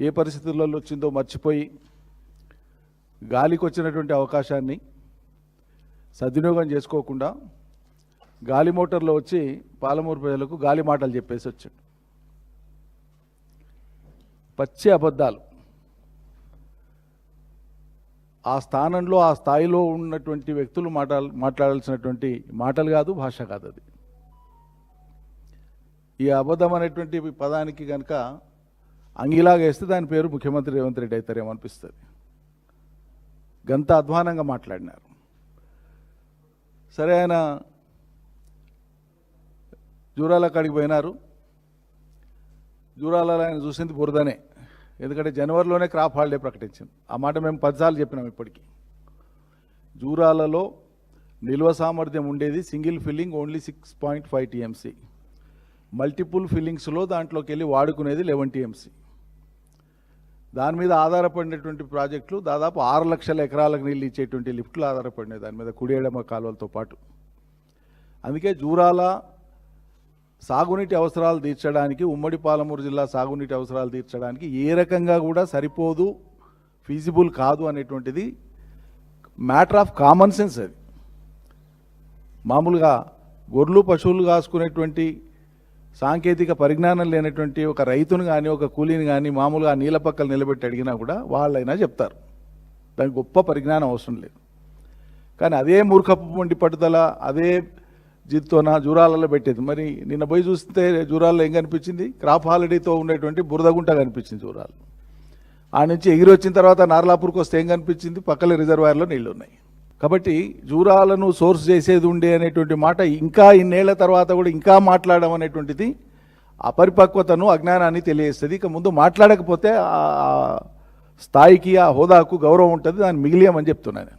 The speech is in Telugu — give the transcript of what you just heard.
ఏ పరిస్థితులలో వచ్చిందో మర్చిపోయి గాలికి వచ్చినటువంటి అవకాశాన్ని సద్వినియోగం చేసుకోకుండా గాలి మోటార్లో వచ్చి పాలమూరు ప్రజలకు గాలి మాటలు చెప్పేసి వచ్చాడు. పచ్చి అబద్ధాలు. ఆ స్థానంలో ఆ స్థాయిలో ఉన్నటువంటి వ్యక్తులు మాట్లాడాల్సినటువంటి మాటలు కాదు, భాష కాదు అది. ఈ అబద్ధం అనేటువంటి పదానికి కనుక అంగిలాగా వేస్తే దాని పేరు ముఖ్యమంత్రి రేవంత్ రెడ్డి అవుతారేమో అనిపిస్తుంది. గంత అధ్వానంగా మాట్లాడినారు. సరే, ఆయన జూరాల కాడికి పోయినారు. జూరాలలో ఆయన చూసింది బురదనే. ఎందుకంటే జనవరిలోనే క్రాప్ హాలిడే ప్రకటించింది. ఆ మాట మేము 10 సార్లు చెప్పినాం ఇప్పటికీ. జూరాలలో నిల్వ సామర్థ్యం ఉండేది single filling only 6.5 TMC. Multiple ఫిల్లింగ్స్లో దాంట్లోకి వెళ్ళి వాడుకునేది 11 TMC. దాని మీద ఆధారపడినటువంటి ప్రాజెక్టులు దాదాపు 6 లక్షల ఎకరాలకు నీళ్ళు ఇచ్చేటువంటి లిఫ్ట్లు ఆధారపడినాయి దాని మీద, కుడి ఎడమ కాలువలతో పాటు. అందుకే జూరాల సాగునీటి అవసరాలు తీర్చడానికి, ఉమ్మడి పాలమూరు జిల్లా సాగునీటి అవసరాలు తీర్చడానికి ఏ రకంగా కూడా సరిపోదు, ఫీజిబుల్ కాదు అనేటువంటిది మ్యాటర్ ఆఫ్ కామన్ సెన్స్. అది మామూలుగా గొర్రెలు పశువులు కాసుకునేటువంటి సాంకేతిక పరిజ్ఞానం లేనటువంటి ఒక రైతును కానీ ఒక కూలీని కానీ మామూలుగా నీళ్ళ పక్కన నిలబెట్టి అడిగినా కూడా వాళ్ళైనా చెప్తారు. దానికి గొప్ప పరిజ్ఞానం అవసరం లేదు. కానీ అదే మూర్ఖపు వంటి పట్టుదల, అదే జిత్తున జూరాలలో పెట్టేది. మరి నిన్న పోయి చూస్తే జూరాల్లో ఏం కనిపించింది? క్రాప్ హాలిడేతో ఉండేటువంటి బురదగుంట కనిపించింది జూరాలు. ఆ నుంచి ఎగిరి వచ్చిన తర్వాత నార్లాపూర్కి వస్తే ఏం కనిపించింది? పక్కల రిజర్వాయర్లో నీళ్లు ఉన్నాయి. కాబట్టి జూరాలను సోర్స్ చేసేది ఉండే అనేటువంటి మాట ఇంకా ఇన్నేళ్ల తర్వాత కూడా ఇంకా మాట్లాడడం అనేటువంటిది అపరిపక్వతను, అజ్ఞానాన్ని తెలియజేస్తుంది. ఇక ముందు మాట్లాడకపోతే ఆ స్థాయికి, ఆ హోదాకు గౌరవం ఉంటుంది. దాన్ని మిగిలియమని చెప్తున్నాను.